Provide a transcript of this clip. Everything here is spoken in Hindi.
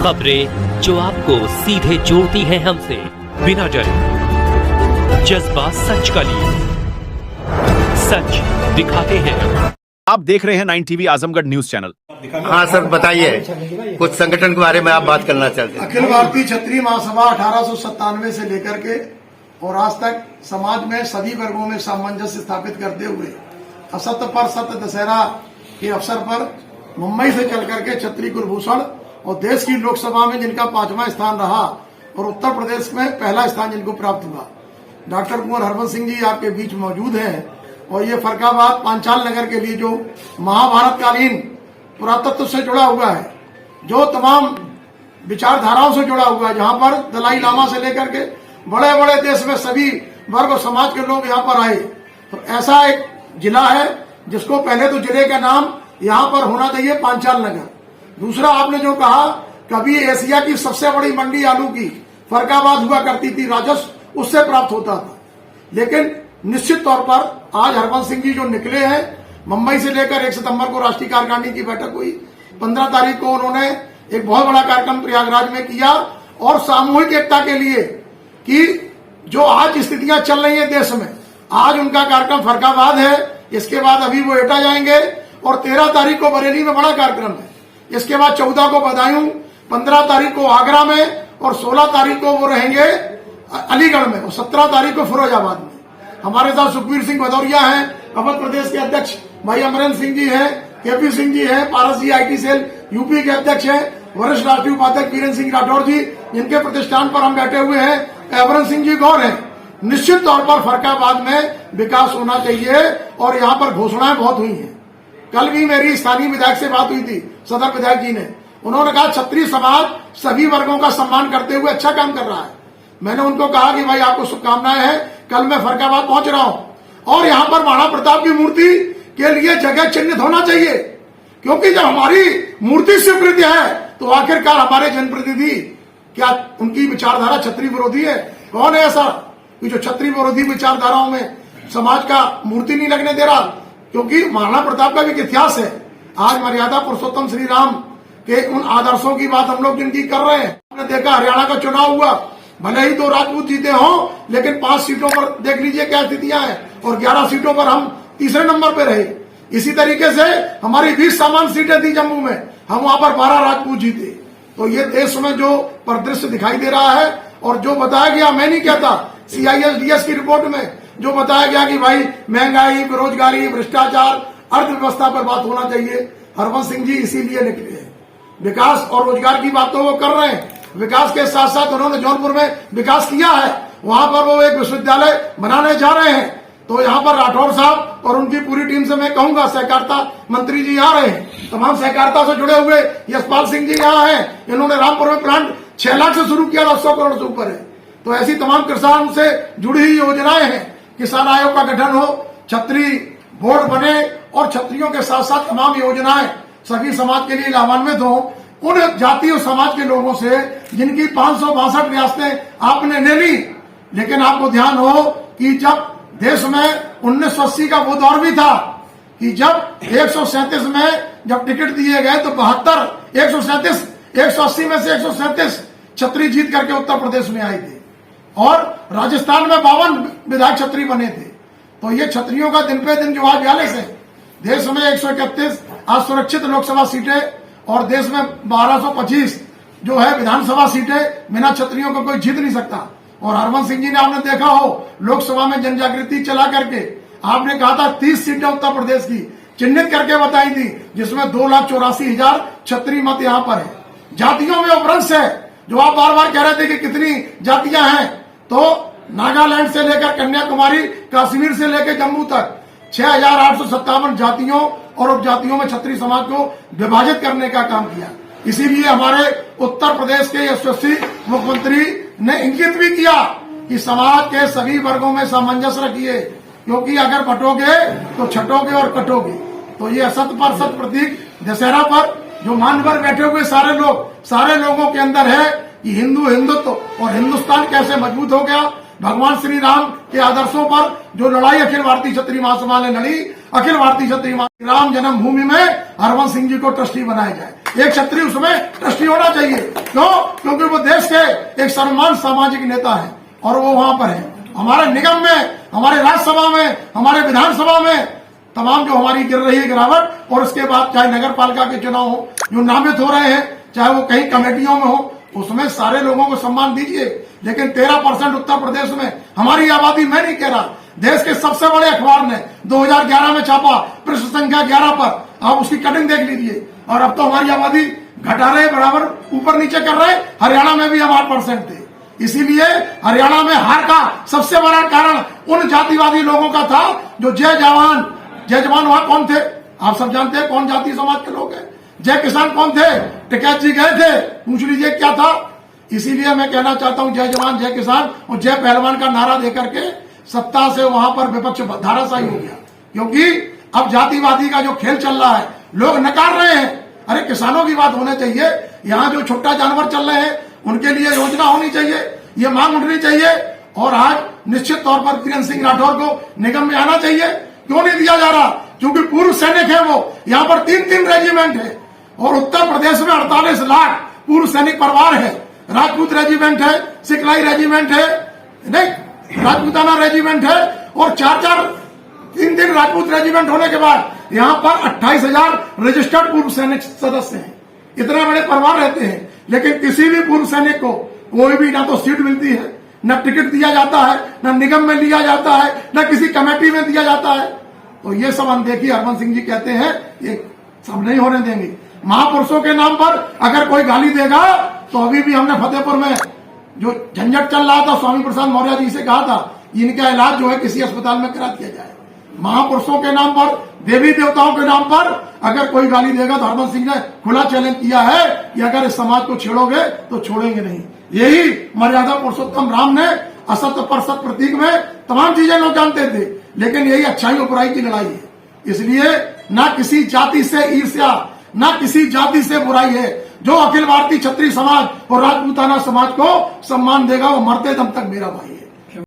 खबरें जो आपको सीधे जोड़ती हैं हमसे, बिना डरे, जज्बा सच का लिए, सच दिखाते हैं। आप देख रहे हैं 9 टीवी आजमगढ़ न्यूज चैनल। हाँ सर, बताइए, कुछ संगठन के बारे में आप बात करना चाहते हैं। अखिल भारतीय क्षत्रिय महासभा 1897 से लेकर के और आज तक समाज में सभी वर्गों में सामंजस्य स्थापित करते हुए असत्य पर सत्य दशहरा के अवसर पर मुंबई से चल करके क्षत्रिय कुलभूषण और देश की लोकसभा में जिनका 5वां स्थान रहा और उत्तर प्रदेश में पहला स्थान जिनको प्राप्त हुआ, डॉक्टर कुंवर हरबंस सिंह जी आपके बीच मौजूद हैं। और ये फरकाबाद पांचाल नगर के लिए जो महाभारत कालीन पुरातत्व से जुड़ा हुआ है, जो तमाम विचारधाराओं से जुड़ा हुआ है, जहां पर दलाई लामा से लेकर के बड़े बड़े देश में सभी वर्ग और समाज के लोग यहाँ पर आए, तो ऐसा एक जिला है जिसको पहले तो जिले का नाम यहाँ पर होना चाहिए पांचाल नगर। दूसरा, आपने जो कहा, कभी एशिया की सबसे बड़ी मंडी आलू की फरकाबाद हुआ करती थी, राजस्व उससे प्राप्त होता था। लेकिन निश्चित तौर पर आज हरबंस सिंह जी जो निकले हैं, मुंबई से लेकर 1 सितंबर को राष्ट्रीय कार्यकारिणी की बैठक हुई, 15 तारीख को उन्होंने एक बहुत बड़ा कार्यक्रम प्रयागराज में किया और सामूहिक एकता के लिए कि जो आज स्थितियां चल रही है देश में, आज उनका कार्यक्रम फरकाबाद है, इसके बाद अभी वो एटा जाएंगे और 13 तारीख को बरेली में बड़ा कार्यक्रम है, इसके बाद 14 को बदायूं, 15 तारीख को आगरा में और 16 तारीख को वो रहेंगे अलीगढ़ में और 17 तारीख को फिरोजाबाद में। हमारे साथ सुखबीर सिंह भदौरिया हैं, अवध प्रदेश के अध्यक्ष भाई अमरेंद्र सिंह जी हैं, केपी सिंह जी हैं, पारस जी IT सेल यूपी के अध्यक्ष हैं, वरिष्ठ राष्ट्रीय उपाध्यक्ष वीरेंद्र सिंह राठौर जी जिनके प्रतिष्ठान पर हम बैठे हुए हैं, अमरेंद्र सिंह जी गौर हैं। निश्चित तौर पर फरकाबाद में विकास होना चाहिए और यहाँ पर घोषणाएं बहुत हुई हैं। कल भी मेरी स्थानीय विधायक से बात हुई थी, सदर विधायक जी ने, उन्होंने कहा क्षत्रिय समाज सभी वर्गों का सम्मान करते हुए अच्छा काम कर रहा है। मैंने उनको कहा कि भाई आपको शुभकामनाएं हैं, कल मैं फरकाबाद पहुंच रहा हूं और यहाँ पर महाराणा प्रताप की मूर्ति के लिए जगह चिन्हित होना चाहिए, क्योंकि जब हमारी मूर्ति स्वीकृत है तो आखिरकार हमारे जनप्रतिनिधि क्या उनकी विचारधारा क्षत्रिय विरोधी है? कौन है ऐसा कि जो क्षत्रिय विरोधी विचारधाराओं में समाज का मूर्ति नहीं लगने दे रहा? क्योंकि महाराणा प्रताप का भी एक इतिहास है। आज मर्यादा पुरुषोत्तम श्री राम के उन आदर्शों की बात हम लोग जिनकी कर रहे हैं। आपने देखा हरियाणा का चुनाव हुआ, भले ही 2 राजपूत जीते हों, लेकिन 5 सीटों पर देख लीजिए क्या स्थितियां हैं और 11 सीटों पर हम तीसरे नंबर पे रहे। इसी तरीके से हमारी 20 सामान्य सीटें थी जम्मू में, हम वहां पर 12 राजपूत जीते। तो ये देश में जो परिदृश्य दिखाई दे रहा है और जो बताया गया, मैं नहीं कहता, CISDS की रिपोर्ट में जो बताया गया कि भाई महंगाई, बेरोजगारी, भ्रष्टाचार, अर्थव्यवस्था पर बात होना चाहिए, हरबंस सिंह जी इसीलिए निकले हैं। विकास और रोजगार की बात तो वो कर रहे हैं, विकास के साथ साथ उन्होंने जौनपुर में विकास किया है, वहां पर वो एक विश्वविद्यालय बनाने जा रहे हैं। तो यहाँ पर राठौर साहब और उनकी पूरी टीम से मैं कहूंगा, सहकारिता मंत्री जी आ रहे हैं, तमाम सहकारिता से जुड़े हुए यशपाल सिंह जी यहाँ हैं, इन्होंने रामपुर में प्लांट 6 लाख से शुरू किया, 100 करोड़ से ऊपर है। तो ऐसी तमाम किसान से जुड़ी हुई योजनाएं हैं, किसान आयोग का गठन हो, क्षत्रिय बोर्ड बने और क्षत्रियों के साथ साथ तमाम योजनाएं सभी समाज के लिए लाभान्वित हो, उन जाति और समाज के लोगों से जिनकी 562 रियासतें आपने ले ली। लेकिन आपको ध्यान हो कि जब देश में 1980 का वो दौर भी था कि जब 137 में जब टिकट दिए गए तो 180 में से 137 क्षत्रिय जीत करके उत्तर प्रदेश में आए थे और राजस्थान में 52 विधायक क्षत्रिय बने थे। तो ये क्षत्रियों का दिन पे दिन जो आज 42 है, देश में 131 आज सुरक्षित लोकसभा सीटें और देश में 1225 जो है विधानसभा सीटें बिना क्षत्रियों को कोई जीत नहीं सकता। और हरबंस सिंह जी ने आपने देखा हो लोकसभा में जन जागृति चला करके आपने कहा था 30 सीटें उत्तर प्रदेश की चिन्हित करके बताई थी, जिसमें 2,84,000 क्षत्रिय मत यहाँ पर है। जातियों में अपभ्रंश है, जो आप बार बार कह रहे थे कि कितनी जातियां हैं, तो नागालैंड से लेकर कन्याकुमारी, कश्मीर से लेकर जम्मू तक 6,857 जातियों और उपजातियों में क्षत्रिय समाज को विभाजित करने का काम किया। इसीलिए हमारे उत्तर प्रदेश के यशस्वी मुख्यमंत्री ने इंगित भी किया कि समाज के सभी वर्गों में सामंजस्य रखिए, क्योंकि अगर बटोगे तो छटोगे और कटोगे। तो ये असत पर सत प्रतीक दशहरा पर जो मानवर बैठे हुए सारे लोगों के अंदर है कि हिंदू हिंदुत्व और हिंदुस्तान कैसे मजबूत हो गया, भगवान श्री राम के आदर्शों पर जो लड़ाई अखिल भारतीय क्षत्रिय महासभा ने लड़ी, अखिल भारतीय क्षत्रिय राम जन्मभूमि में हरवंश सिंह जी को ट्रस्टी बनाया जाए। एक क्षत्रिय उसमें ट्रस्टी होना चाहिए। क्यों? क्योंकि वो देश के एक सम्मान सामाजिक नेता है और वो वहां पर है। हमारे निगम में, हमारे राज्यसभा में, हमारे विधानसभा में तमाम जो हमारी गिर रही है गिरावट, और उसके बाद चाहे नगर पालिका के चुनाव हो जो नामित हो रहे हैं, चाहे वो कहीं कमेटियों में हो, उसमें सारे लोगों को सम्मान दीजिए। लेकिन 13% उत्तर प्रदेश में हमारी आबादी, मैं नहीं कह रहा, देश के सबसे बड़े अखबार ने 2011 में छापा पृष्ठ संख्या 11 पर, आप उसकी कटिंग देख लीजिए। और अब तो हमारी आबादी घटा रहे, बराबर ऊपर नीचे कर रहे। हरियाणा में भी हम 8% थे। इसीलिए हरियाणा में हार का सबसे बड़ा कारण उन जातिवादी लोगों का था जो जय जवान वहां कौन थे? आप सब जानते हैं कौन जाति समाज के लोग हैं। जय किसान कौन थे? टिकैत जी गए थे, पूछ लीजिए क्या था। इसीलिए मैं कहना चाहता हूं जय जवान जय किसान और जय पहलवान का नारा देकर के सत्ता से वहां पर विपक्ष धाराशायी हो गया। क्योंकि अब जातिवादी का जो खेल चल रहा है, लोग नकार रहे हैं। अरे किसानों की बात होनी चाहिए। यहाँ जो छोटा जानवर चल रहे हैं उनके लिए योजना होनी चाहिए, ये मांग उठनी चाहिए। और आज निश्चित तौर पर वीरेंद्र सिंह राठौर को निगम में आना चाहिए। क्यों नहीं दिया जा रहा? क्योंकि पूर्व सैनिक है वो। यहाँ पर 3-3 रेजिमेंट है और उत्तर प्रदेश में 48 लाख पूर्व सैनिक परिवार है। राजपूत रेजिमेंट है, सिखलाई रेजिमेंट है, नहीं राजपूताना रेजिमेंट है, और 3 राजपूत रेजिमेंट होने के बाद यहाँ पर 28,000 रजिस्टर्ड पूर्व सैनिक सदस्य हैं। इतने बड़े परिवार रहते हैं, लेकिन किसी भी पूर्व सैनिक को कोई भी ना तो सीट मिलती है, न टिकट दिया जाता है, न निगम में लिया जाता है, न किसी कमेटी में दिया जाता है। तो ये सब अनदेखी हरवंश सिंह जी कहते हैं, ये सब नहीं होने देंगे। महापुरुषों के नाम पर अगर कोई गाली देगा तो अभी भी हमने फतेहपुर में जो झंझट चल रहा था, स्वामी प्रसाद मौर्य जी से कहा था इनका इलाज जो है किसी अस्पताल में करा दिया जाए। महापुरुषों के नाम पर, देवी देवताओं के नाम पर अगर कोई गाली देगा तो हरवंश सिंह ने खुला चैलेंज किया है कि अगर इस समाज को छेड़ोगे तो छोड़ेंगे नहीं। यही मर्यादा पुरुषोत्तम राम ने असत्य पर सत्य प्रतीक में तमाम चीजें लोग जानते थे, लेकिन यही अच्छाई और बुराई की लड़ाई है। इसलिए ना किसी जाति से ईर्ष्या, ना किसी जाति से बुराई है। जो अखिल भारतीय क्षत्रिय समाज और राजपूताना समाज को सम्मान देगा वो मरते दम तक मेरा भाई है।